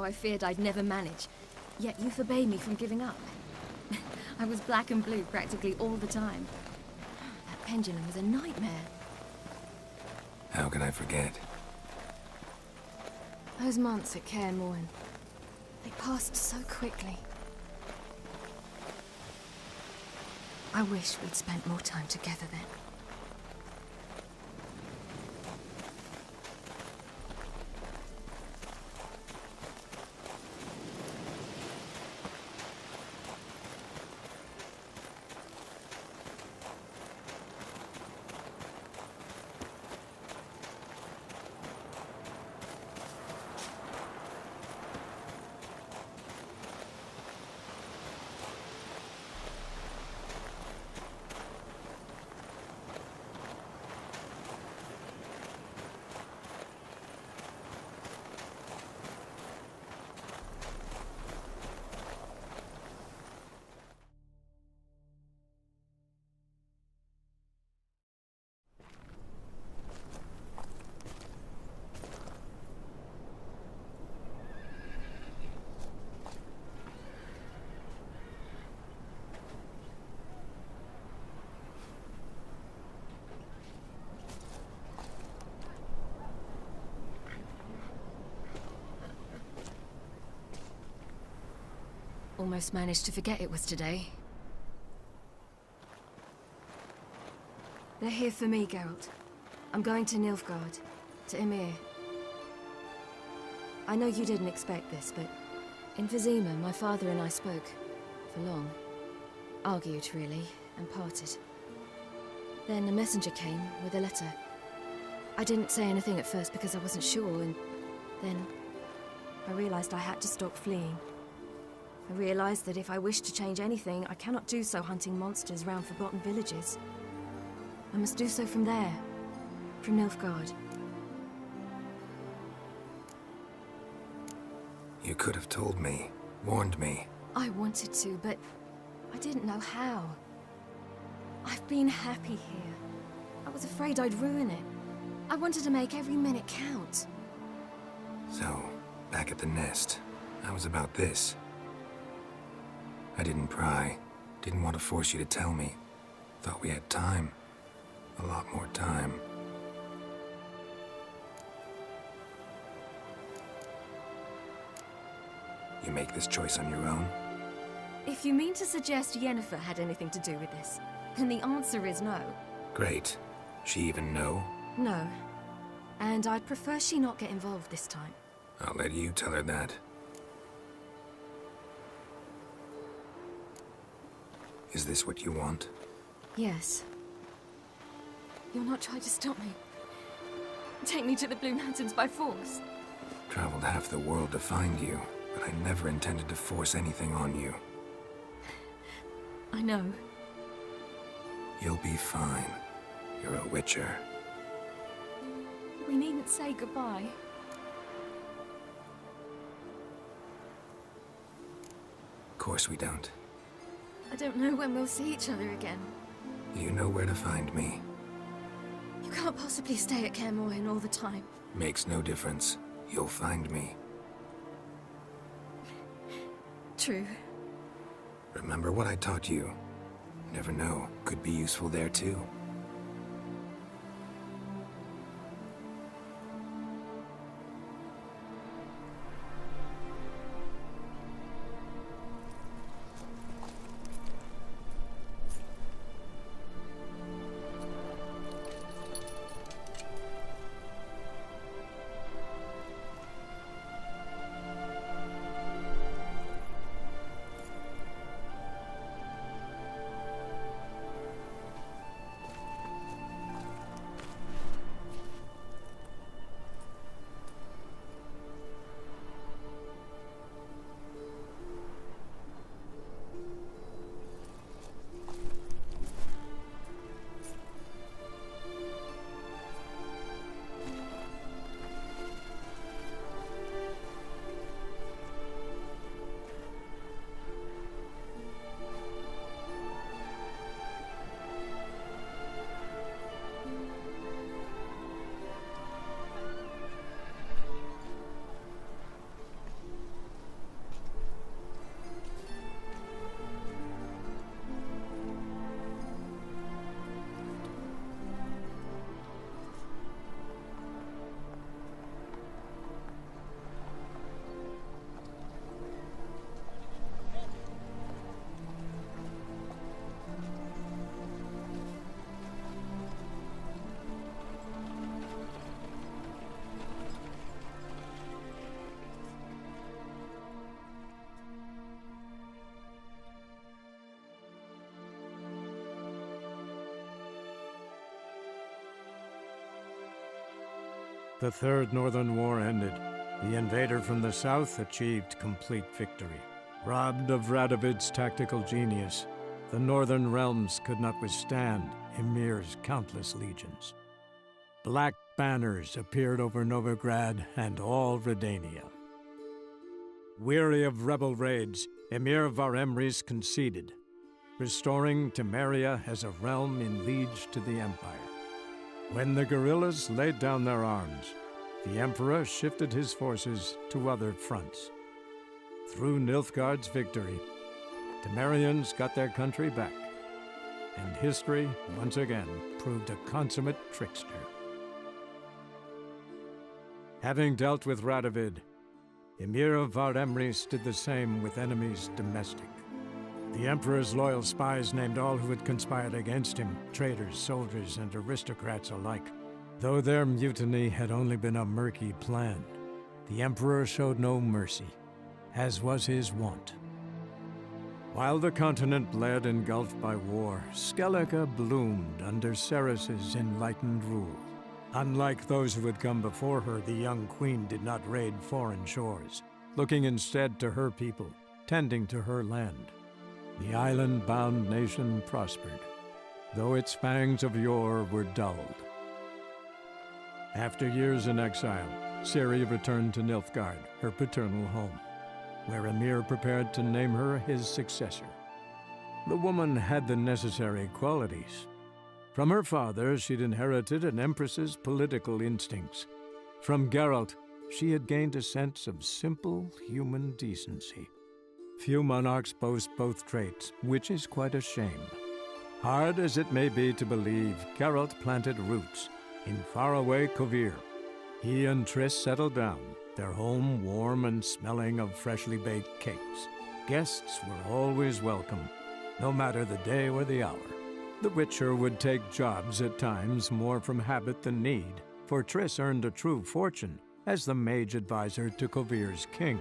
how I feared I'd never manage. Yet you forbade me from giving up. I was black and blue practically all the time. That pendulum was a nightmare. How can I forget? Those months at Kaer Morhen, they passed so quickly. I wish we'd spent more time together then. Almost managed to forget it was today. They're here for me, Geralt. I'm going to Nilfgaard, to Emir. I know you didn't expect this, but in Vizima, my father and I spoke for long. Argued, really, and parted. Then a messenger came with a letter. I didn't say anything at first because I wasn't sure, and then I realized I had to stop fleeing. I realized that if I wish to change anything, I cannot do so hunting monsters round forgotten villages. I must do so from there, from Nilfgaard. You could have told me, warned me. I wanted to, but I didn't know how. I've been happy here. I was afraid I'd ruin it. I wanted to make every minute count. So, back at the nest, I was about this. I didn't pry. Didn't want to force you to tell me. Thought we had time. A lot more time. You make this choice on your own? If you mean to suggest Yennefer had anything to do with this, then the answer is no. Great. She even know? No. And I'd prefer she not get involved this time. I'll let you tell her that. Is this what you want? Yes. You'll not try to stop me. Take me to the Blue Mountains by force. Traveled half the world to find you, but I never intended to force anything on you. I know. You'll be fine. You're a Witcher. We needn't say goodbye. Of course we don't. I don't know when we'll see each other again. You know where to find me. You can't possibly stay at Kaer Morhen all the time. Makes no difference. You'll find me. True. Remember what I taught you. Never know. Could be useful there too. The Third Northern War ended. The invader from the south achieved complete victory. Robbed of Radovid's tactical genius, the northern realms could not withstand Emir's countless legions. Black banners appeared over Novigrad and all Redania. Weary of rebel raids, Emir Var-Emreis conceded, restoring Temeria as a realm in liege to the Empire. When the guerrillas laid down their arms, the Emperor shifted his forces to other fronts. Through Nilfgaard's victory, Temerians got their country back, and history once again proved a consummate trickster. Having dealt with Radovid, Emir Var-Emreis did the same with enemies domestic. The Emperor's loyal spies named all who had conspired against him, traitors, soldiers, and aristocrats alike. Though their mutiny had only been a murky plan, the Emperor showed no mercy, as was his wont. While the continent bled engulfed by war, Skellige bloomed under Ceres's enlightened rule. Unlike those who had come before her, the young queen did not raid foreign shores, looking instead to her people, tending to her land. The island-bound nation prospered, though its fangs of yore were dulled. After years in exile, Ciri returned to Nilfgaard, her paternal home, where Emir prepared to name her his successor. The woman had the necessary qualities. From her father, she'd inherited an empress's political instincts. From Geralt, she had gained a sense of simple human decency. Few monarchs boast both traits, which is quite a shame. Hard as it may be to believe, Geralt planted roots in faraway Kovir. He and Triss settled down, their home warm and smelling of freshly baked cakes. Guests were always welcome, no matter the day or the hour. The Witcher would take jobs at times more from habit than need, for Triss earned a true fortune as the mage advisor to Kovir's king.